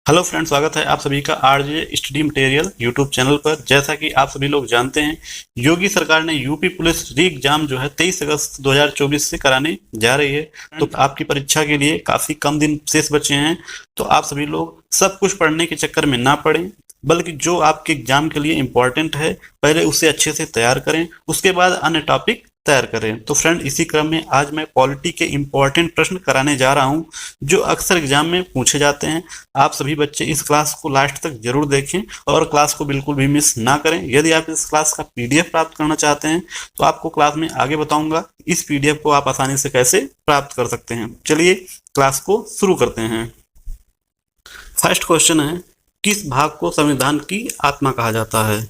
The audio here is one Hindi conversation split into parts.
हेलो फ्रेंड्स, स्वागत है आप सभी का RJ study material YouTube channel पर। जैसा कि आप सभी लोग जानते हैं, योगी सरकार ने यूपी पुलिस री एग्जाम जो है 23 अगस्त 2024 से कराने जा रही है। तो आपकी परीक्षा के लिए काफी कम दिन शेष बचे हैं। तो आप सभी लोग सब कुछ पढ़ने के चक्कर में ना पड़ें, बल्कि जो आपके एग्जाम के लिए इम्पोर्टेंट है पहले उसे अच्छे से तैयार करें, उसके बाद अन्य टॉपिक तैयार करें। तो फ्रेंड, इसी क्रम में आज मैं पॉलिटी के इम्पोर्टेंट प्रश्न कराने जा रहा हूं जो अक्सर एग्जाम में पूछे जाते हैं। आप सभी बच्चे इस क्लास को लास्ट तक जरूर देखें और क्लास को बिल्कुल भी मिस ना करें। यदि आप इस क्लास का पीडीएफ प्राप्त करना चाहते हैं तो आपको क्लास में आगे बताऊंगा इस पीडीएफ को आप आसानी से कैसे प्राप्त कर सकते हैं। चलिए क्लास को शुरू करते हैं। फर्स्ट क्वेश्चन है, किस भाग को संविधान की आत्मा कहा जाता है?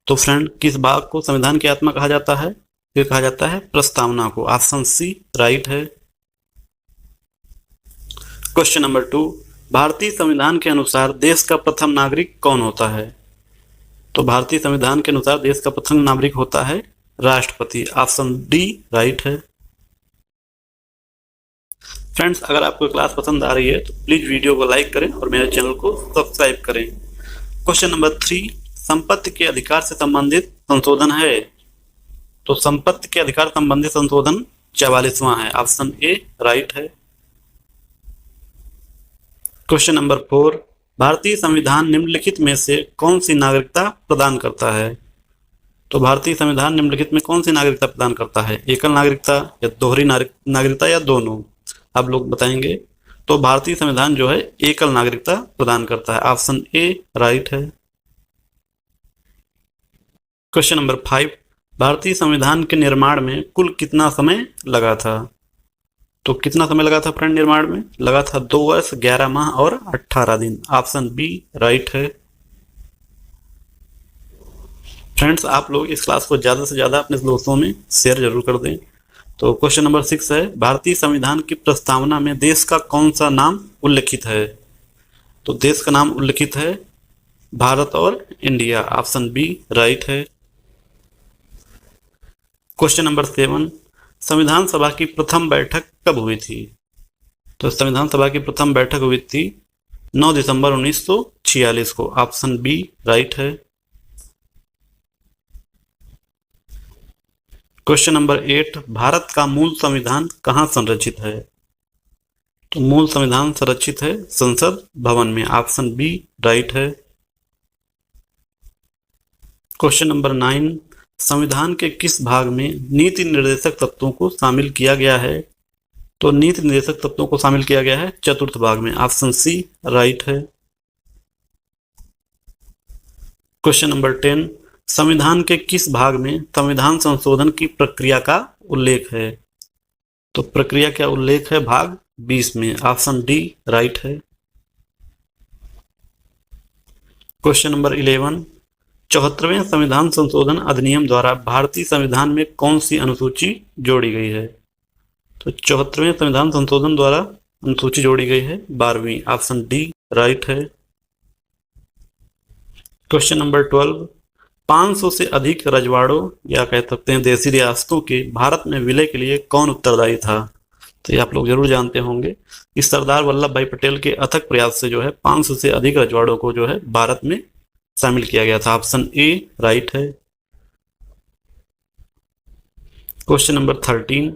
तो फ्रेंड, किस भाग को संविधान की आत्मा कहा जाता है? फिर कहा जाता है प्रस्तावना को। ऑप्शन सी राइट है। क्वेश्चन नंबर 2, भारतीय संविधान के अनुसार देश का प्रथम नागरिक कौन होता है? तो भारतीय संविधान के अनुसार देश का प्रथम नागरिक होता है राष्ट्रपति। ऑप्शन डी राइट है। फ्रेंड्स, अगर आपको क्लास पसंद आ रही है तो प्लीज वीडियो को लाइक करें और मेरे चैनल को सब्सक्राइब करें। क्वेश्चन नंबर 3, संपत्ति के अधिकार से संबंधित संशोधन है? तो संपत्ति के अधिकार संबंधित संशोधन 44वां है। ऑप्शन ए राइट है। क्वेश्चन नंबर 4, भारतीय संविधान निम्नलिखित में से कौन सी नागरिकता प्रदान करता है? तो भारतीय संविधान निम्नलिखित में कौन सी नागरिकता प्रदान करता है? एकल नागरिकता या दोहरी नागरिकता या दोनों? आप लोग बताएंगे। तो भारतीय संविधान जो है एकल नागरिकता प्रदान करता है। ऑप्शन ए राइट है। क्वेश्चन नंबर 5, भारतीय संविधान के निर्माण में कुल कितना समय लगा था? तो कितना समय लगा था फ्रेंड निर्माण में? लगा था 2 वर्ष 11 माह और 18 दिन। ऑप्शन बी राइट है। फ्रेंड्स, आप लोग इस क्लास को ज़्यादा से ज़्यादा अपने दोस्तों में शेयर जरूर कर दें। तो क्वेश्चन नंबर 6 है, भारतीय संविधान की प्रस्तावना में देश का कौन सा नाम उल्लिखित है? तो देश का नाम उल्लिखित है भारत और इंडिया। ऑप्शन बी राइट है। क्वेश्चन नंबर 7, संविधान सभा की प्रथम बैठक कब हुई थी? तो संविधान सभा की प्रथम बैठक हुई थी 9 दिसंबर 1946 को। ऑप्शन बी राइट है। क्वेश्चन नंबर 8, भारत का मूल संविधान कहाँ संरक्षित है? तो मूल संविधान संरक्षित है संसद भवन में। ऑप्शन बी राइट है। क्वेश्चन नंबर 9, संविधान के किस भाग में नीति निर्देशक तत्वों को शामिल किया गया है? तो नीति निर्देशक तत्वों को शामिल किया गया है चतुर्थ भाग में। ऑप्शन सी राइट है। क्वेश्चन नंबर 10, संविधान के किस भाग में संविधान संशोधन की प्रक्रिया का उल्लेख है? तो प्रक्रिया का उल्लेख है भाग 20 में। ऑप्शन डी राइट है। क्वेश्चन नंबर 11, 74वें संविधान संशोधन अधिनियम द्वारा भारतीय संविधान में कौन सी अनुसूची जोड़ी गई है? तो 74वें संविधान संशोधन द्वारा अनुसूची जोड़ी गई है 12वीं। ऑप्शन डी राइट है। क्वेश्चन नंबर 12, 500 से अधिक रजवाड़ों या कह सकते हैं देसी रियासतों के भारत में विलय के लिए कौन उत्तरदायी था? तो ये आप लोग जरूर जानते होंगे। इस सरदार वल्लभ भाई पटेल के अथक प्रयास से जो है 500 से अधिक रजवाड़ों को जो है भारत में शामिल किया गया था। ऑप्शन ए राइट है। क्वेश्चन नंबर 13,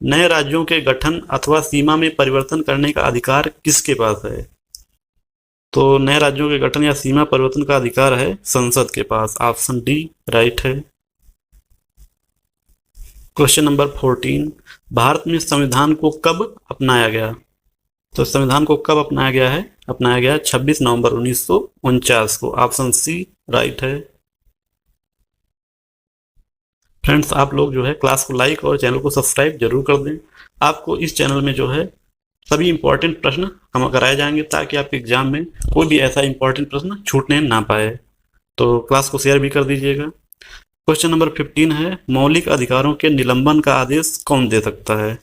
नए राज्यों के गठन अथवा सीमा में परिवर्तन करने का अधिकार किसके पास है? तो नए राज्यों के गठन या सीमा परिवर्तन का अधिकार है संसद के पास। ऑप्शन डी राइट है। क्वेश्चन नंबर 14, भारत में संविधान को कब अपनाया गया? तो संविधान को कब अपनाया गया है? अपनाया गया 26 नवंबर 1949 को। ऑप्शन सी राइट है। फ्रेंड्स, आप लोग जो है क्लास को लाइक और चैनल को सब्सक्राइब जरूर कर दें। आपको इस चैनल में जो है सभी इंपॉर्टेंट प्रश्न हम कराए जाएंगे ताकि आपके एग्जाम में कोई भी ऐसा इंपॉर्टेंट प्रश्न छूटने ना पाए। तो क्लास को शेयर भी कर दीजिएगा। क्वेश्चन नंबर 15 है, मौलिक अधिकारों के निलंबन का आदेश कौन दे सकता है?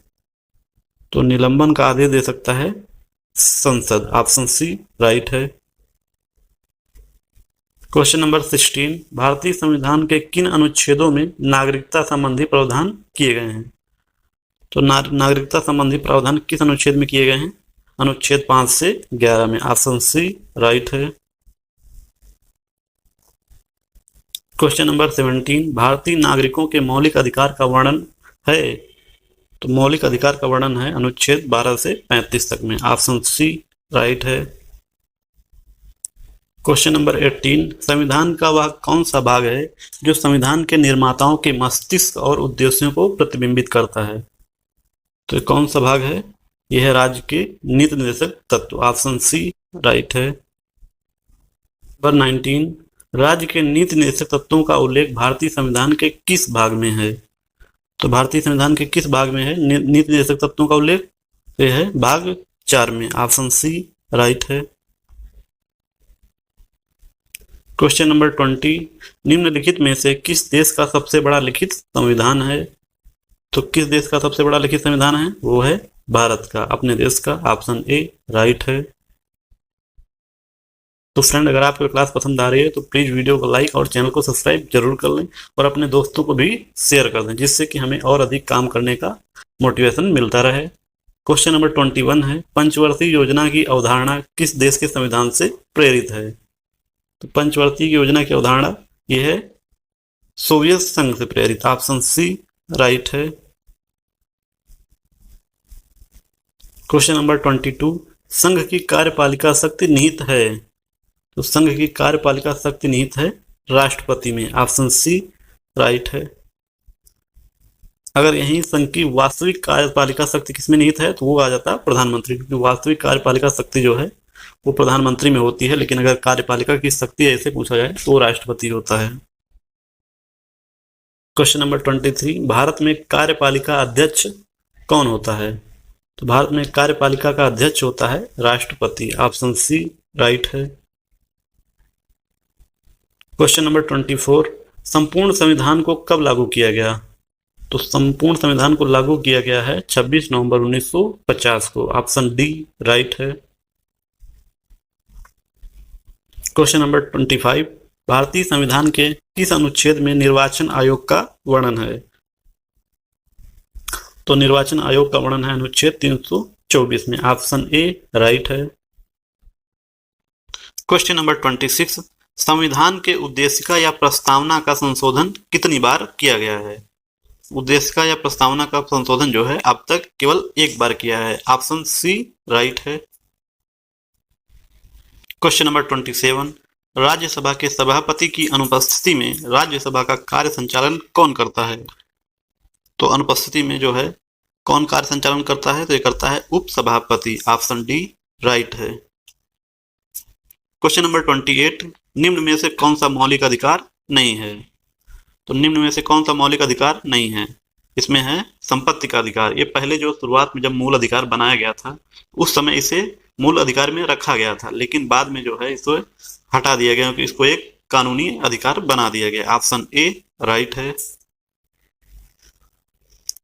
तो निलंबन का आदेश दे सकता है संसद। ऑप्शन सी राइट है। क्वेश्चन नंबर 16, भारतीय संविधान के किन अनुच्छेदों में नागरिकता संबंधी प्रावधान किए गए हैं? तो नागरिकता संबंधी प्रावधान किस अनुच्छेद में किए गए हैं? अनुच्छेद 5 से 11 में। ऑप्शन सी राइट है। क्वेश्चन नंबर 17, भारतीय नागरिकों के मौलिक अधिकार का वर्णन है। तो मौलिक अधिकार का वर्णन है अनुच्छेद 12 से 35 तक में। ऑप्शन सी राइट है। क्वेश्चन नंबर 18, संविधान का वह कौन सा भाग है जो संविधान के निर्माताओं के मस्तिष्क और उद्देश्यों को प्रतिबिंबित करता है। तो कौन सा भाग है? यह है राज्य के नीति निर्देशक तत्व। ऑप्शन सी राइट है। नंबर 19, राज्य के नीति निर्देशक तत्वों का उल्लेख भारतीय संविधान के किस भाग में है। तो भारतीय संविधान के किस भाग में है नीति निर्देशक तत्वों का उल्लेख? यह है भाग 4 में। ऑप्शन सी राइट है। क्वेश्चन नंबर 20, निम्नलिखित में से किस देश का सबसे बड़ा लिखित संविधान है। तो किस देश का सबसे बड़ा लिखित संविधान है? वो है भारत का, अपने देश का। ऑप्शन ए राइट है। तो फ्रेंड, अगर आपको क्लास पसंद आ रही है तो प्लीज वीडियो को लाइक और चैनल को सब्सक्राइब जरूर कर लें और अपने दोस्तों को भी शेयर कर दें, जिससे कि हमें और अधिक काम करने का मोटिवेशन मिलता रहे। क्वेश्चन नंबर 21 है, पंचवर्षीय योजना की अवधारणा किस देश के संविधान से प्रेरित है। तो पंचवर्षीय योजना की अवधारणा यह है सोवियत संघ से प्रेरित। ऑप्शन सी राइट है। क्वेश्चन नंबर 22, संघ की कार्यपालिका शक्ति निहित है। तो संघ की कार्यपालिका शक्ति निहित है राष्ट्रपति में। ऑप्शन सी राइट है। अगर यही संघ की वास्तविक कार्यपालिका शक्ति किसमें निहित है तो वो आ जाता है प्रधानमंत्री, क्योंकि वास्तविक कार्यपालिका शक्ति जो है वो प्रधानमंत्री में होती है, लेकिन अगर कार्यपालिका की शक्ति ऐसे पूछा जाए तो राष्ट्रपति होता है। क्वेश्चन नंबर 23, भारत में कार्यपालिका अध्यक्ष कौन होता है। तो भारत में कार्यपालिका का अध्यक्ष होता है राष्ट्रपति। ऑप्शन सी राइट है। क्वेश्चन नंबर 24, संपूर्ण संविधान को कब लागू किया गया। तो संपूर्ण संविधान को लागू किया गया है 26 नवंबर 1950 को। ऑप्शन डी राइट है। क्वेश्चन नंबर 25, भारतीय संविधान के किस अनुच्छेद में निर्वाचन आयोग का वर्णन है। तो निर्वाचन आयोग का वर्णन है अनुच्छेद 324 में। ऑप्शन ए राइट है। क्वेश्चन नंबर 26, संविधान के उद्देशिका या प्रस्तावना का संशोधन कितनी बार किया गया है। उद्देशिका या प्रस्तावना का संशोधन जो है अब तक केवल एक बार किया है। ऑप्शन सी राइट है। क्वेश्चन नंबर 27, राज्यसभा के सभापति की अनुपस्थिति में राज्यसभा का कार्य संचालन कौन करता है। तो अनुपस्थिति में जो है कौन कार्य संचालन करता है, तो ये करता है उपसभापति। ऑप्शन डी राइट है। क्वेश्चन नंबर 28, निम्न में से कौन सा मौलिक अधिकार नहीं है। तो निम्न में से कौन सा मौलिक अधिकार नहीं है। इसमें है संपत्ति का अधिकार। ये पहले जो शुरुआत में जब मूल अधिकार बनाया गया था उस समय इसे मूल अधिकार में रखा गया था, लेकिन बाद में जो है इसको हटा दिया गया, क्योंकि इसको एक कानूनी अधिकार बना दिया गया। ऑप्शन ए राइट है।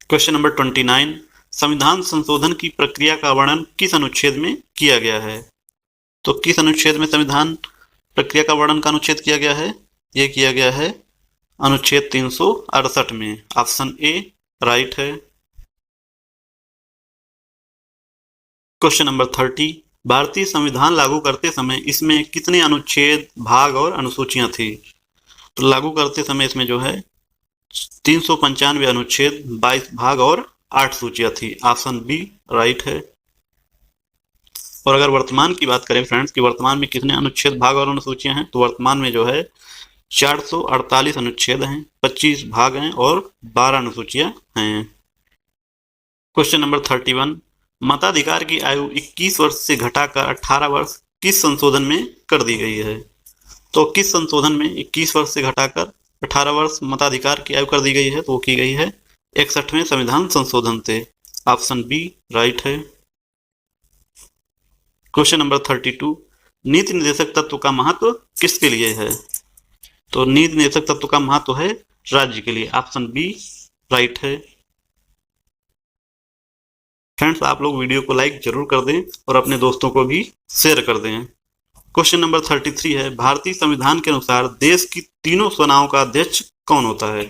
क्वेश्चन नंबर 29, संविधान संशोधन की प्रक्रिया का वर्णन किस अनुच्छेद में किया गया है। तो किस अनुच्छेद में संविधान प्रक्रिया का वर्णन का अनुच्छेद किया गया है। यह किया गया है अनुच्छेद 368 में। ऑप्शन ए राइट है। क्वेश्चन नंबर 30, भारतीय संविधान लागू करते समय इसमें कितने अनुच्छेद, भाग और अनुसूचियां थी। तो लागू करते समय इसमें जो है 395 अनुच्छेद, 22 भाग और 8 सूचियां थी। ऑप्शन बी राइट है। और अगर वर्तमान की बात करें फ्रेंड्स कि वर्तमान में कितने अनुच्छेद, भाग और अनुसूचियां हैं, तो वर्तमान में जो है 448 अनुच्छेद हैं, 25 भाग हैं और 12 अनुसूचियां हैं। क्वेश्चन नंबर 31, मताधिकार की आयु 21 वर्ष से घटाकर 18 वर्ष किस संशोधन में कर दी गई है। तो किस संशोधन में 21 वर्ष से घटाकर 18 वर्ष मताधिकार की आयु कर दी गई है, तो वो की गई है 61वें संविधान संशोधन से। ऑप्शन बी राइट है। क्वेश्चन नंबर 32, नीति निर्देशक तत्व का महत्व किसके लिए है। तो नीति निर्देशक तत्व का महत्व है राज्य के लिए। ऑप्शन बी राइट है। फ्रेंड्स, आप लोग वीडियो को लाइक जरूर कर दें और अपने दोस्तों को भी शेयर कर दें। क्वेश्चन नंबर 33 है, भारतीय संविधान के अनुसार देश की तीनों सेनाओं का अध्यक्ष कौन होता है।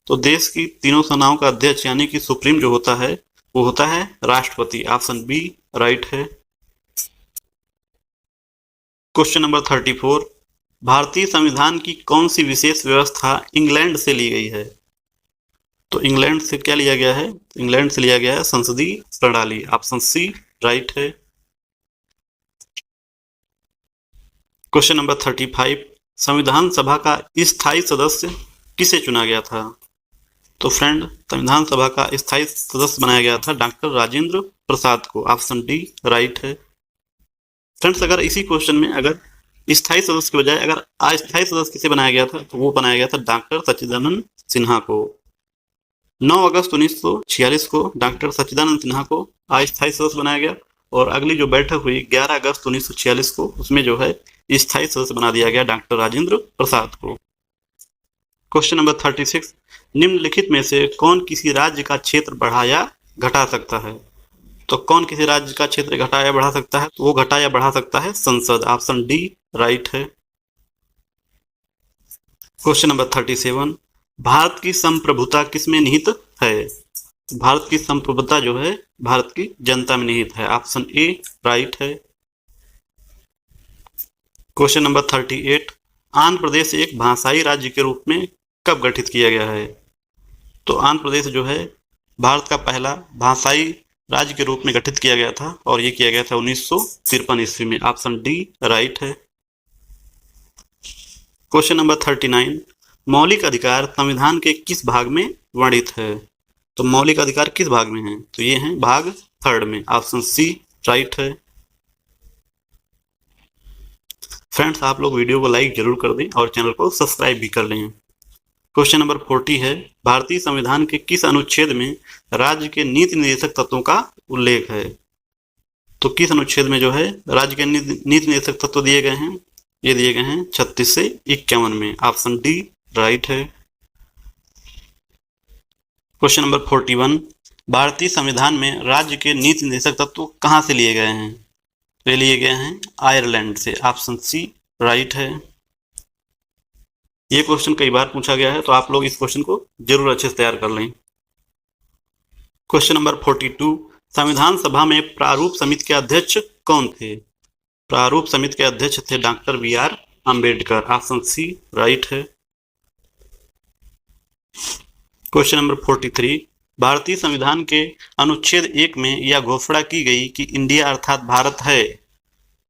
तो देश की तीनों सेनाओं का अध्यक्ष यानी कि सुप्रीम जो होता है वो होता है राष्ट्रपति। ऑप्शन बी राइट है। क्वेश्चन नंबर 34, भारतीय संविधान की कौन सी विशेष व्यवस्था इंग्लैंड से ली गई है? तो इंग्लैंड से क्या लिया गया है? इंग्लैंड से लिया गया है संसदीय प्रणाली। ऑप्शन सी राइट है। क्वेश्चन नंबर 35, संविधान सभा का स्थायी सदस्य किसे चुना गया था? तो फ्रेंड, संविधान सभा का स्थायी सदस्य बनाया गया था डॉक्टर राजेंद्र प्रसाद को। ऑप्शन डी राइट है। फ्रेंड्स, अगर इसी क्वेश्चन में अगर स्थायी सदस्य के बजाय अगर अस्थायी सदस्य किसे बनाया गया था, तो वो बनाया गया था डॉक्टर सच्चिदानंद सिन्हा को। 9 अगस्त 1946 को डॉक्टर सच्चिदानंद सिन्हा को अस्थायी सदस्य बनाया गया और अगली जो बैठक हुई 11 अगस्त 1946 को, उसमें जो है स्थायी सदस्य बना दिया गया डॉक्टर राजेंद्र प्रसाद को। क्वेश्चन नंबर 36, निम्नलिखित में से कौन किसी राज्य का क्षेत्र बढ़ा या घटा सकता है? तो कौन किसी राज्य का क्षेत्र घटा या बढ़ा सकता है? तो वो घटा या बढ़ा सकता है संसद। ऑप्शन डी राइट है। क्वेश्चन नंबर 37, भारत की संप्रभुता किसमें निहित है? भारत की संप्रभुता जो है भारत की जनता में निहित है। ऑप्शन ए राइट है। क्वेश्चन नंबर 38, आंध्र प्रदेश एक भाषाई राज्य के रूप में कब गठित किया गया है? तो आंध्र प्रदेश जो है भारत का पहला भाषाई राज्य के रूप में गठित किया गया था और ये किया गया था 1953 ईस्वी में। ऑप्शन डी राइट है। क्वेश्चन नंबर 39, मौलिक अधिकार संविधान के किस भाग में वर्णित है? तो मौलिक अधिकार किस भाग में है? तो ये है भाग 3 में। ऑप्शन सी राइट है। फ्रेंड्स, आप लोग वीडियो को लाइक जरूर कर दें और चैनल को सब्सक्राइब भी कर लें। क्वेश्चन नंबर 40 है, भारतीय संविधान के किस अनुच्छेद में राज्य के नीति निर्देशक तत्वों का उल्लेख है? तो किस अनुच्छेद में जो है राज्य के नीति निर्देशक तत्व दिए गए हैं? ये दिए गए हैं 36 से 51 में। ऑप्शन डी राइट है। क्वेश्चन नंबर 41, भारतीय संविधान में राज्य के नीति निर्देशक तत्व कहां से लिए गए हैं? तो ये लिए गए हैं आयरलैंड से। ऑप्शन सी राइट है। ये क्वेश्चन कई बार पूछा गया है, तो आप लोग इस क्वेश्चन को जरूर अच्छे से तैयार कर लें। क्वेश्चन नंबर 42, संविधान सभा में प्रारूप समिति के अध्यक्ष कौन थे? प्रारूप समिति के अध्यक्ष थे doctor BR Ambedkar. Option C right है। क्वेश्चन नंबर 43, भारतीय संविधान के अनुच्छेद 1 में यह घोषणा की गई कि इंडिया अर्थात भारत है,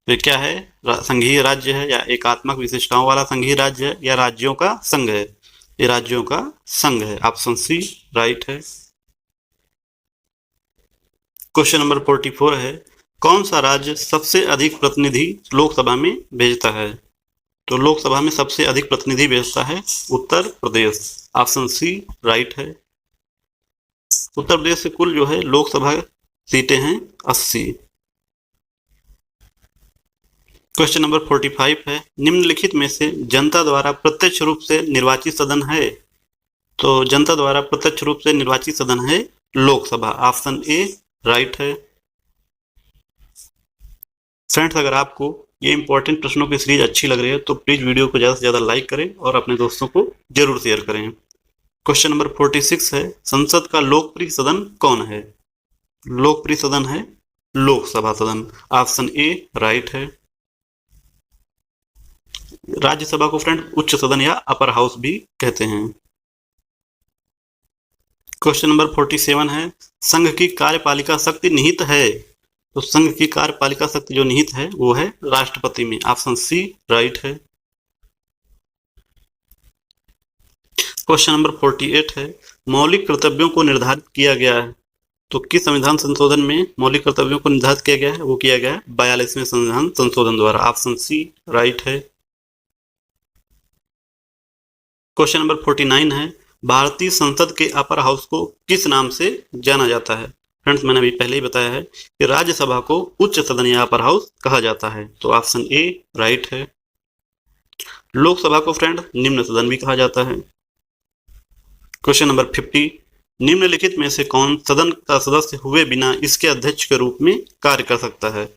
तो क्या है? संघीय राज्य है या एकात्मक विशिष्टताओं वाला संघीय राज्य है या राज्यों का संघ है? ये राज्यों का संघ है। ऑप्शन सी राइट है। क्वेश्चन नंबर 44 है, कौन सा राज्य सबसे अधिक प्रतिनिधि लोकसभा में भेजता है? तो लोकसभा में सबसे अधिक प्रतिनिधि भेजता है Uttar Pradesh. Option C right है। उत्तर प्रदेश से कुल जो है लोकसभा सीटें हैं 80। क्वेश्चन नंबर 45 है, निम्नलिखित में से जनता द्वारा प्रत्यक्ष रूप से निर्वाचित सदन है? तो जनता द्वारा प्रत्यक्ष रूप से निर्वाचित सदन है लोकसभा। ऑप्शन ए राइट है। फ्रेंड्स, अगर आपको ये इंपॉर्टेंट प्रश्नों की सीरीज अच्छी लग रही है तो प्लीज वीडियो को ज़्यादा से ज़्यादा लाइक करें और अपने दोस्तों को जरूर शेयर करें। क्वेश्चन नंबर 46 है, संसद का लोकप्रिय सदन कौन है? लोकप्रिय सदन है लोकसभा सदन। ऑप्शन ए राइट है। राज्यसभा को फ्रेंड उच्च सदन या अपर हाउस भी कहते हैं। क्वेश्चन नंबर 47 है, संघ की कार्यपालिका शक्ति निहित है? तो संघ की कार्यपालिका शक्ति जो निहित है वो है राष्ट्रपति में। ऑप्शन सी राइट है। क्वेश्चन नंबर 48 है, मौलिक कर्तव्यों को निर्धारित किया गया है? तो किस संविधान संशोधन में मौलिक कर्तव्यों को निर्धारित किया गया है? वो किया गया है 42वें संविधान संशोधन द्वारा। ऑप्शन सी राइट है। क्वेश्चन नंबर 49 है, भारतीय संसद के अपर हाउस को किस नाम से जाना जाता है? फ्रेंड्स, मैंने अभी पहले ही बताया है कि राज्यसभा को उच्च सदन या अपर हाउस कहा जाता है। तो ऑप्शन ए राइट है। लोकसभा को फ्रेंड निम्न सदन भी कहा जाता है। क्वेश्चन नंबर 50, निम्नलिखित में से कौन सदन का सदस्य हुए बिना इसके अध्यक्ष के रूप में कार्य कर सकता है?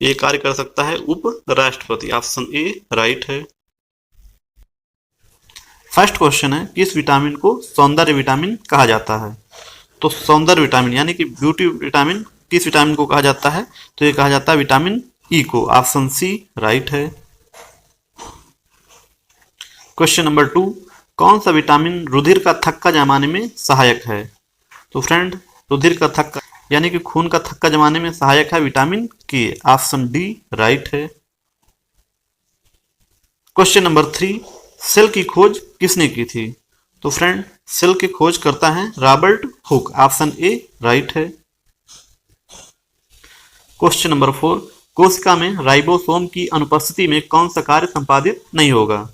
ये कार्य कर सकता है उप राष्ट्रपति। ऑप्शन ए राइट है। फर्स्ट क्वेश्चन है, किस विटामिन को सौंदर्य विटामिन कहा जाता है? तो सौंदर्य विटामिन यानी कि ब्यूटी विटामिन किस विटामिन को कहा जाता है? तो ये कहा जाता है विटामिन ई को। ऑप्शन सी राइट है। क्वेश्चन नंबर 2, कौन सा विटामिन रुधिर का थक्का जमाने में सहायक है? तो फ्रेंड, रुधिर का थक्का यानी कि खून का थक्का जमाने में सहायक है विटामिन के। ऑप्शन डी राइट है। क्वेश्चन नंबर 3, सेल की खोज किसने की थी? तो फ्रेंड, सेल की खोज करता है Robert Hooke. Option A right है। क्वेश्चन नंबर 4, कोशिका में राइबोसोम की अनुपस्थिति में कौन सा कार्य संपादित नहीं होगा?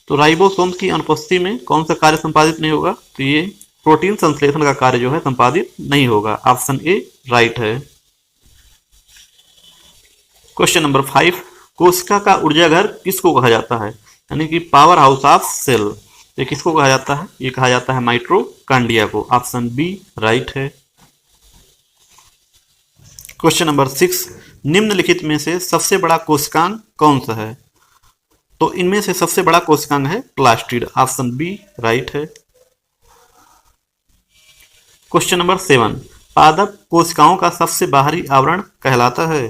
तो राइबोसोम की अनुपस्थिति में कौन सा कार्य संपादित नहीं होगा? तो ये प्रोटीन संश्लेषण का कार्य जो है संपादित नहीं होगा। ऑप्शन ए राइट है। क्वेश्चन नंबर 5, कोशिका का ऊर्जा घर किसको कहा जाता है? यानी कि पावर हाउस ऑफ सेल, ये किसको कहा जाता है? ये कहा जाता है माइटोकॉन्ड्रिया को। ऑप्शन बी राइट है। क्वेश्चन नंबर 6, निम्नलिखित में से सबसे बड़ा कोशिकांग कौन सा है? तो इनमें से सबसे बड़ा कोशिकांग है प्लास्टिड। ऑप्शन बी राइट है। क्वेश्चन नंबर 7, पादप कोशिकाओं का सबसे बाहरी आवरण कहलाता है?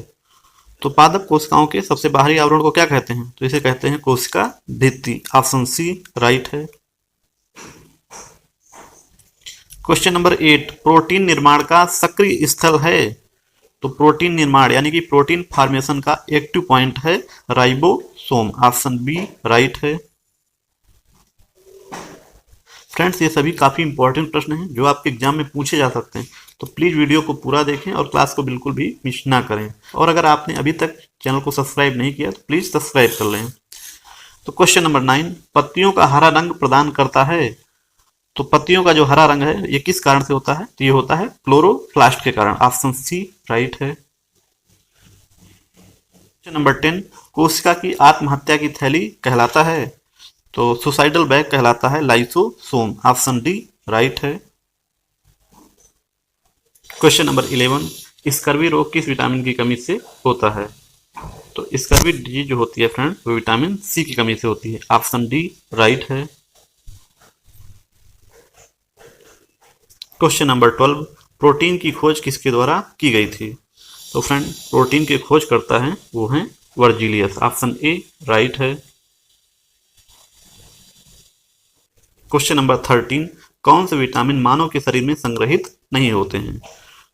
तो पादप कोशिकाओं के सबसे बाहरी आवरण को क्या कहते हैं? तो इसे कहते हैं कोशिका भित्ति। ऑप्शन सी राइट है। क्वेश्चन नंबर 8, प्रोटीन निर्माण का सक्रिय स्थल है? तो प्रोटीन निर्माण यानी कि प्रोटीन फॉर्मेशन का एक्टिव पॉइंट है राइबोसोम। ऑप्शन बी राइट है। फ्रेंड्स, ये सभी काफ़ी इंपॉर्टेंट प्रश्न हैं जो आपके एग्जाम में पूछे जा सकते हैं, तो प्लीज़ वीडियो को पूरा देखें और क्लास को बिल्कुल भी मिस ना करें। और अगर आपने अभी तक चैनल को सब्सक्राइब नहीं किया तो प्लीज़ सब्सक्राइब कर लें। तो क्वेश्चन नंबर 9, पत्तियों का हरा रंग प्रदान करता है? तो पत्तियों का जो हरा रंग है ये किस कारण से होता है? तो ये होता है क्लोरोप्लास्ट के कारण। ऑप्शन सी राइट है। क्वेश्चन नंबर 10, कोशिका की आत्महत्या की थैली कहलाता है? तो सुसाइडल बैग कहलाता है लाइसोसोम। ऑप्शन डी राइट है। क्वेश्चन नंबर 11, स्कर्वी रोग किस विटामिन की कमी से होता है? तो स्कर्वी डिजीज जो होती है फ्रेंड वो विटामिन सी की कमी से होती है। ऑप्शन डी राइट है। क्वेश्चन नंबर 12, प्रोटीन की खोज किसके द्वारा की गई थी? तो फ्रेंड, प्रोटीन की खोज करता है वो है वर्जिलियस। ऑप्शन ए राइट है। क्वेश्चन नंबर 13, कौन से विटामिन मानव के शरीर में संग्रहित नहीं होते हैं?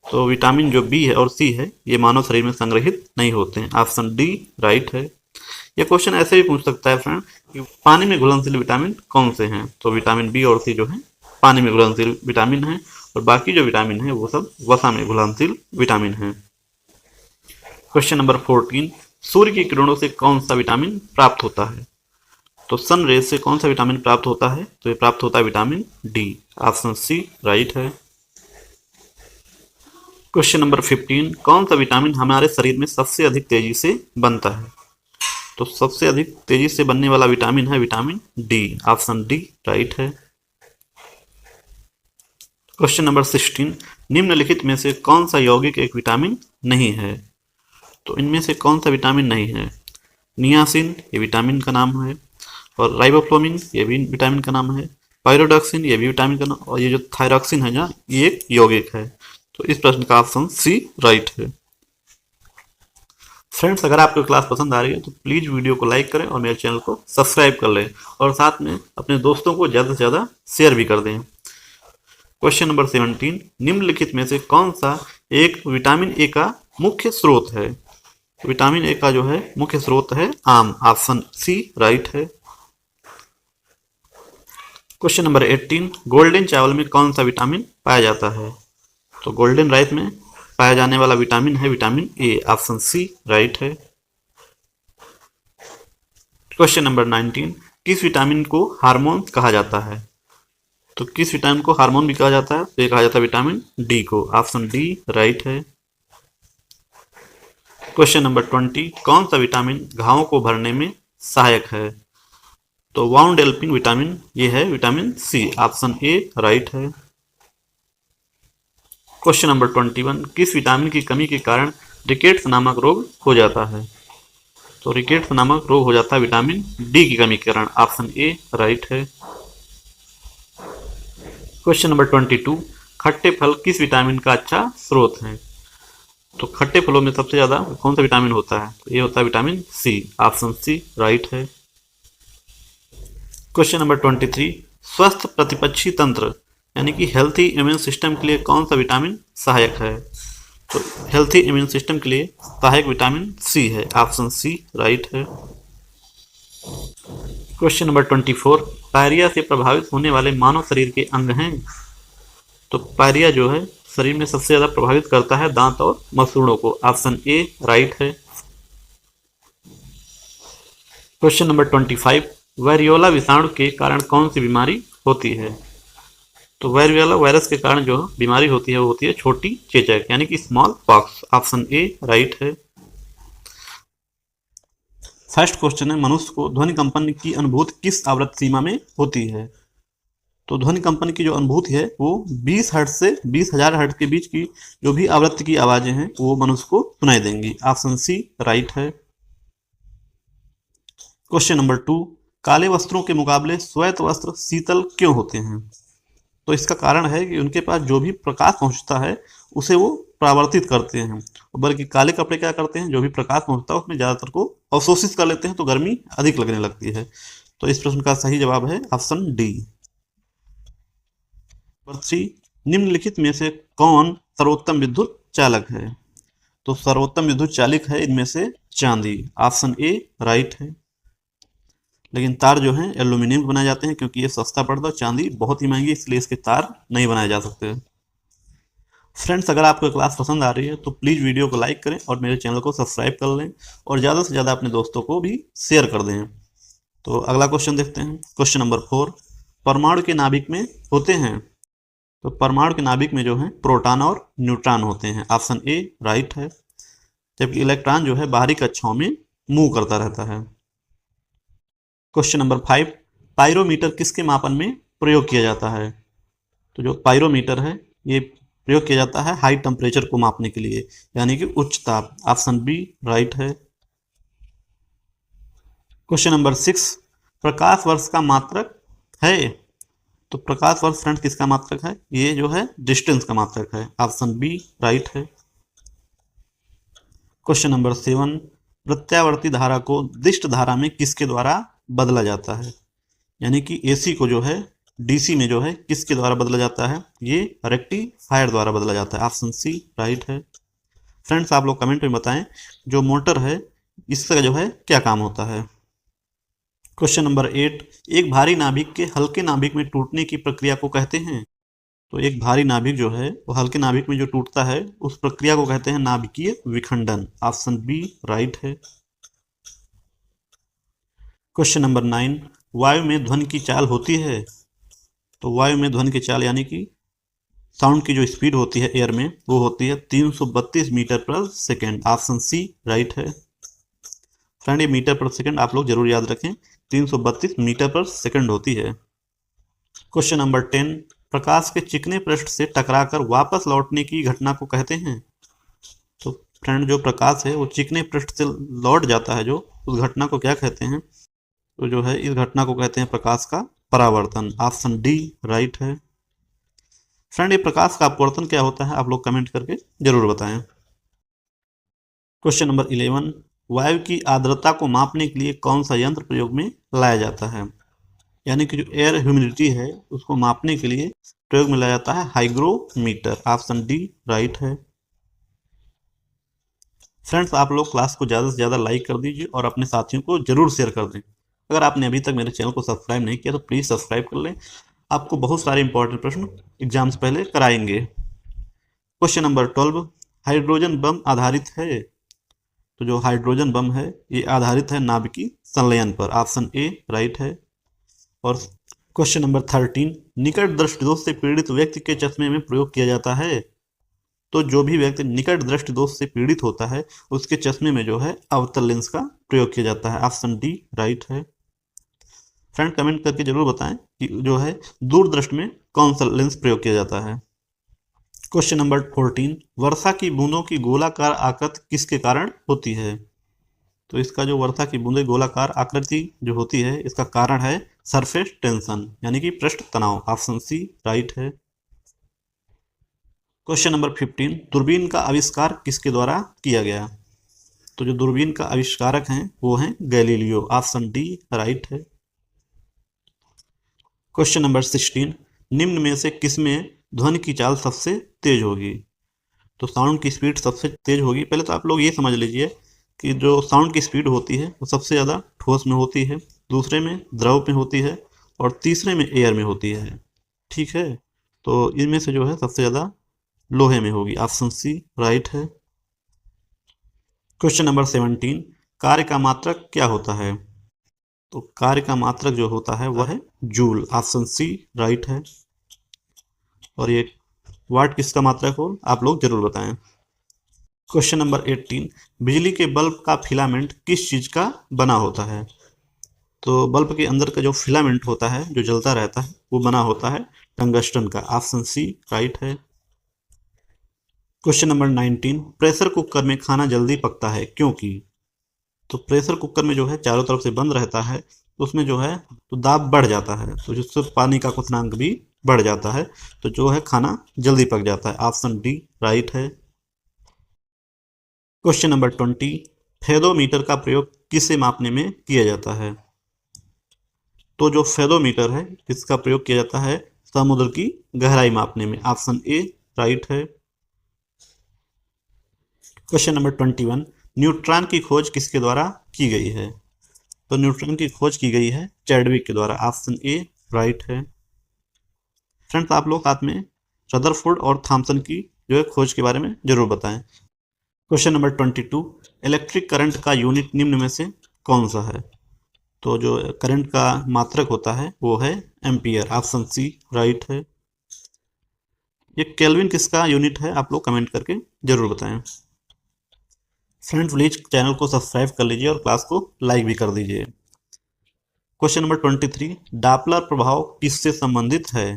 तो विटामिन जो बी है और सी है ये मानव शरीर में संग्रहित नहीं होते हैं। ऑप्शन डी राइट है। यह क्वेश्चन ऐसे भी पूछ सकता है फ्रेंड कि पानी में घुलनशील विटामिन कौन से हैं? तो विटामिन बी और सी जो है पानी में घुलनशील विटामिन है और बाकी जो विटामिन है वो सब वसा में घुलनशील विटामिन है। क्वेश्चन नंबर 14, सूर्य की किरणों से कौन सा विटामिन प्राप्त होता है? तो सन रेज से कौन सा विटामिन प्राप्त होता है? तो ये प्राप्त होता है vitamin D. Option C right है। क्वेश्चन नंबर 15, कौन सा विटामिन हमारे शरीर में सबसे अधिक तेजी से बनता है? तो सबसे अधिक तेजी से बनने वाला विटामिन है vitamin D. Option D right है। क्वेश्चन नंबर 16, निम्नलिखित में से कौन सा यौगिक एक विटामिन नहीं है? तो इनमें से कौन सा विटामिन नहीं है? नियासिन ये विटामिन का नाम है और राइबोफ्लोविन ये भी विटामिन का नाम है, पायरोडॉक्सिन ये भी विटामिन का नाम, और ये जो थायरॉक्सिन है ना ये एक यौगिक है। तो इस प्रश्न का ऑप्शन सी राइट है। फ्रेंड्स, अगर आपको क्लास पसंद आ रही है तो प्लीज़ वीडियो को लाइक करें और मेरे चैनल को सब्सक्राइब कर लें और साथ में अपने दोस्तों को ज़्यादा से ज़्यादा शेयर भी कर दें। क्वेश्चन नंबर 17, निम्नलिखित में से कौन सा एक विटामिन ए का मुख्य स्रोत है? विटामिन ए का जो है मुख्य स्रोत है आम। ऑप्शन सी राइट है। क्वेश्चन नंबर 18, गोल्डन चावल में कौन सा विटामिन पाया जाता है? तो गोल्डन राइस में पाया जाने वाला विटामिन है vitamin A. Option C right है। क्वेश्चन नंबर 19, किस विटामिन को हार्मोन कहा जाता है? तो किस विटामिन को हार्मोन भी कहा जाता है? तो ये कहा जाता है विटामिन डी को। ऑप्शन डी राइट है। क्वेश्चन नंबर 20, कौन सा विटामिन घावों को भरने में सहायक है? तो वाउंड हेल्पिंग विटामिन ये है vitamin C. Option A right है। क्वेश्चन नंबर 21, किस विटामिन की कमी के कारण रिकेट्स नामक रोग हो जाता है? तो रिकेट्स नामक रोग हो जाता है विटामिन डी की कमी के कारण। ऑप्शन ए राइट है। क्वेश्चन नंबर 22, खट्टे फल किस विटामिन का अच्छा स्रोत है? तो खट्टे फलों में सबसे ज़्यादा कौन सा विटामिन होता है? तो ये होता है vitamin C. Option C right है। क्वेश्चन नंबर 23, स्वस्थ प्रतिपक्षी तंत्र यानी कि हेल्थी इम्यून सिस्टम के लिए कौन सा विटामिन सहायक है? तो हेल्थी इम्यून सिस्टम के लिए सहायक विटामिन सी है, ऑप्शन सी राइट है। क्वेश्चन नंबर 24, पायरिया से प्रभावित होने वाले मानव शरीर के अंग हैं? तो पायरिया जो है शरीर में सबसे ज्यादा प्रभावित करता है दांत और मसूड़ों को, ऑप्शन ए राइट है। क्वेश्चन नंबर 25, वायरियोला विषाणु के कारण कौन सी बीमारी होती है? तो वायरियोला वायरस के कारण जो बीमारी होती है वो होती है छोटी चेचक यानी कि small pox, option A right है। फर्स्ट क्वेश्चन है, मनुष्य को ध्वनि कंपन की अनुभूति किस आवृत्ति सीमा में होती है? तो ध्वनि कंपन की जो अनुभूति है वो 20 हर्ट्ज से 20,000 हर्ट्ज के बीच की जो भी आवृत्ति की आवाजें हैं वो मनुष्य को सुनाई देंगी, ऑप्शन सी राइट है। क्वेश्चन नंबर 2, काले वस्त्रों के मुकाबले श्वेत वस्त्र शीतल क्यों होते हैं? तो इसका कारण है कि उनके पास जो भी प्रकाश पहुंचता है उसे वो परावर्तित करते हैं, बल्कि काले कपड़े क्या करते हैं, जो भी प्रकाश पहुंचता है उसमें ज्यादातर को अवशोषित कर लेते हैं, तो गर्मी अधिक लगने लगती है। तो इस प्रश्न का सही जवाब है ऑप्शन डी। नंबर 3, निम्नलिखित में से कौन सर्वोत्तम विद्युत चालक है? तो सर्वोत्तम विद्युत चालक है इनमें से चांदी, ऑप्शन ए राइट है। लेकिन तार जो है एल्यूमिनियम के बनाए जाते हैं क्योंकि ये सस्ता पड़ता है, चांदी बहुत ही महंगी, इसलिए इसके तार नहीं बनाए जा सकते। फ्रेंड्स, अगर आपको क्लास पसंद आ रही है तो प्लीज़ वीडियो को लाइक करें और मेरे चैनल को सब्सक्राइब कर लें और ज़्यादा से ज़्यादा अपने दोस्तों को भी शेयर कर दें। तो अगला क्वेश्चन देखते हैं। क्वेश्चन नंबर 4, परमाणु के नाभिक में होते हैं? तो परमाणु के नाभिक में जो है प्रोटॉन और न्यूट्रॉन होते हैं, ऑप्शन ए राइट है। जबकि इलेक्ट्रॉन जो है बाहरी कक्षाओं में मूव करता रहता है। क्वेश्चन नंबर 5, पायरोमीटर किसके मापन में प्रयोग किया जाता है? तो जो पायरोमीटर है ये प्रयोग किया जाता है हाई टेम्परेचर को मापने के लिए, यानी कि उच्च ताप, ऑप्शन बी राइट है। क्वेश्चन नंबर 6, प्रकाश वर्ष का मात्रक है? तो प्रकाश वर्ष फ्रेंड किसका मात्रक है? ये जो है डिस्टेंस का मात्रक है, ऑप्शन बी राइट है। क्वेश्चन नंबर 7, प्रत्यावर्ती धारा को दिष्ट धारा में किसके द्वारा बदला जाता है? यानी कि एसी को जो है डीसी में जो है किसके द्वारा बदला जाता है? ये रेक्टिफायर द्वारा बदला जाता है, ऑप्शन सी राइट है। फ्रेंड्स, आप लोग कमेंट में बताएं जो मोटर है इसका जो है क्या काम होता है। क्वेश्चन नंबर 8, एक भारी नाभिक के हल्के नाभिक में टूटने की प्रक्रिया को कहते हैं? तो एक भारी नाभिक जो है वो हल्के नाभिक में जो टूटता है उस प्रक्रिया को कहते हैं नाभिकीय विखंडन, ऑप्शन बी राइट है। क्वेश्चन नंबर 9, वायु में ध्वनि की चाल होती है? तो वायु में ध्वनि की चाल यानी कि साउंड की जो स्पीड होती है एयर में वो होती है 332 मीटर पर सेकेंड, ऑप्शन सी राइट है। फ्रेंड, ये मीटर पर सेकेंड आप लोग जरूर याद रखें, 332 मीटर पर सेकेंड होती है। क्वेश्चन नंबर 10, प्रकाश के चिकने पृष्ठ से टकराकर वापस लौटने की घटना को कहते हैं? तो फ्रेंड, जो प्रकाश है वो चिकने पृष्ठ से लौट जाता है जो, उस घटना को क्या कहते हैं? तो जो है इस घटना को कहते हैं प्रकाश का परावर्तन, ऑप्शन डी राइट है। फ्रेंड, ये प्रकाश का अपवर्तन क्या होता है आप लोग कमेंट करके जरूर बताएं। क्वेश्चन नंबर 11, वायु की आर्द्रता को मापने के लिए कौन सा यंत्र प्रयोग में लाया जाता है? यानी कि जो एयर ह्यूमिडिटी है उसको मापने के लिए प्रयोग में लाया जाता है हाइग्रोमीटर, ऑप्शन डी राइट है। फ्रेंड्स, आप लोग क्लास को ज़्यादा से ज़्यादा लाइक कर दीजिए और अपने साथियों को जरूर शेयर कर दें। अगर आपने अभी तक मेरे चैनल को सब्सक्राइब नहीं किया तो प्लीज़ सब्सक्राइब कर लें, आपको बहुत सारे इंपॉर्टेंट प्रश्न एग्जाम से पहले कराएंगे। क्वेश्चन नंबर 12, हाइड्रोजन बम आधारित है? तो जो हाइड्रोजन बम है ये आधारित है नाभिकीय संलयन पर, ऑप्शन ए राइट है। और क्वेश्चन नंबर 13, निकट दृष्टि दोष से पीड़ित व्यक्ति के चश्मे में प्रयोग किया जाता है? तो जो भी व्यक्ति निकट दृष्टि दोष से पीड़ित होता है उसके चश्मे में जो है अवतल लेंस का प्रयोग किया जाता है, ऑप्शन डी राइट है। फ्रेंड, कमेंट करके जरूर बताएं कि जो है दूरदृष्टि में कौन सा लेंस प्रयोग किया जाता है। क्वेश्चन नंबर 14, वर्षा की बूंदों की गोलाकार आकृति किसके कारण होती है? तो इसका जो वर्षा की बूंदें गोलाकार आकृति जो होती है इसका कारण है सरफेस टेंशन यानी कि पृष्ठ तनाव, ऑप्शन सी राइट है। क्वेश्चन नंबर 15, दूरबीन का आविष्कार किसके द्वारा किया गया? तो जो दूरबीन का आविष्कारक हैं वो हैं गैलीलियो, ऑप्शन डी राइट है। क्वेश्चन नंबर 16, निम्न में से किस में ध्वनि की चाल सबसे तेज होगी? तो साउंड की स्पीड सबसे तेज होगी। पहले तो आप लोग ये समझ लीजिए कि जो साउंड की स्पीड होती है वो सबसे ज़्यादा ठोस में होती है, दूसरे में द्रव में होती है और तीसरे में एयर में होती है। ठीक है, तो इनमें से जो है सबसे ज़्यादा लोहे में होगी। ऑप्शन सी राइट है। क्वेश्चन नंबर 17, कार्य का मात्रक क्या होता है? तो कार्य का मात्रक जो होता है वह है जूल। ऑप्शन सी राइट है। और ये वाट किसका मात्रक हो आप लोग जरूर बताएं। क्वेश्चन नंबर 18, बिजली के बल्ब का फिलामेंट किस चीज का बना होता है? तो बल्ब के अंदर का जो फिलामेंट होता है जो जलता रहता है वो बना होता है टंगस्टन का। ऑप्शन सी राइट है। क्वेश्चन नंबर 19, प्रेशर कुकर में खाना जल्दी पकता है क्योंकि? तो प्रेशर कुकर में जो है चारों तरफ से बंद रहता है तो उसमें जो है तो दाब बढ़ जाता है, तो जिससे पानी का क्वथनांक भी बढ़ जाता है, तो जो है खाना जल्दी पक जाता है। ऑप्शन डी राइट है। क्वेश्चन नंबर 20, फेदोमीटर का प्रयोग किसे मापने में किया जाता है? तो जो फेदोमीटर है इसका प्रयोग किया जाता है समुद्र की गहराई मापने में। ऑप्शन ए राइट है। क्वेश्चन नंबर 21, न्यूट्रॉन की खोज किसके द्वारा की गई है? तो न्यूट्रॉन की खोज की गई है चैडविक के द्वारा। ऑप्शन ए राइट है। फ्रेंड्स आप लोग साथ में रदरफोर्ड और थॉमसन की जो है खोज के बारे में जरूर बताएं। क्वेश्चन नंबर 22, इलेक्ट्रिक करंट का यूनिट निम्न में से कौन सा है? तो जो करंट का मात्रक होता है वो है एम्पियर। ऑप्शन सी राइट है। ये केल्विन किसका यूनिट है आप लोग कमेंट करके जरूर बताएं। फ्रेंड्स प्लीज चैनल को सब्सक्राइब कर लीजिए और क्लास को लाइक भी कर दीजिए। क्वेश्चन नंबर 23, डापलर प्रभाव किससे संबंधित है?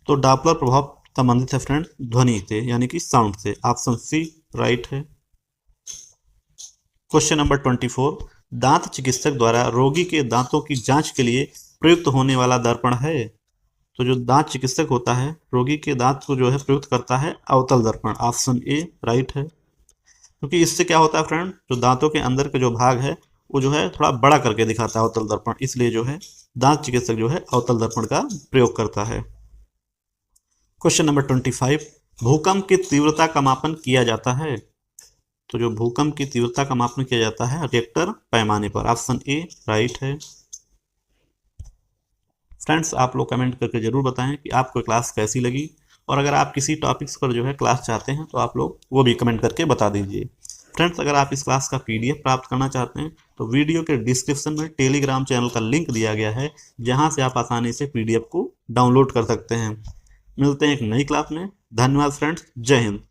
तो डापलर प्रभाव संबंधित है फ्रेंड्स ध्वनि से यानी कि साउंड से। ऑप्शन सी राइट है। क्वेश्चन नंबर 24, दांत चिकित्सक द्वारा रोगी के दांतों की जांच के लिए प्रयुक्त होने वाला दर्पण है? तो जो दांत चिकित्सक होता है रोगी के दांत को जो है प्रयुक्त करता है अवतल दर्पण। ऑप्शन ए राइट है। क्योंकि इससे क्या होता है फ्रेंड, जो दांतों के अंदर का जो भाग है वो जो है थोड़ा बड़ा करके दिखाता है अवतल दर्पण, इसलिए जो है दांत चिकित्सक जो है अवतल दर्पण का प्रयोग करता है। क्वेश्चन नंबर 25, भूकंप की तीव्रता का मापन किया जाता है? तो जो भूकंप की तीव्रता का मापन किया जाता है रिएक्टर पैमाने पर। ऑप्शन ए राइट है। फ्रेंड्स आप लोग कमेंट करके जरूर बताएं कि आपको क्लास कैसी लगी, और अगर आप किसी टॉपिक्स पर जो है क्लास चाहते हैं तो आप लोग वो भी कमेंट करके बता दीजिए। फ्रेंड्स अगर आप इस क्लास का पीडीएफ प्राप्त करना चाहते हैं तो वीडियो के डिस्क्रिप्शन में टेलीग्राम चैनल का लिंक दिया गया है, जहां से आप आसानी से पीडीएफ को डाउनलोड कर सकते हैं। मिलते हैं एक नई क्लास में। धन्यवाद फ्रेंड्स, जय हिंद।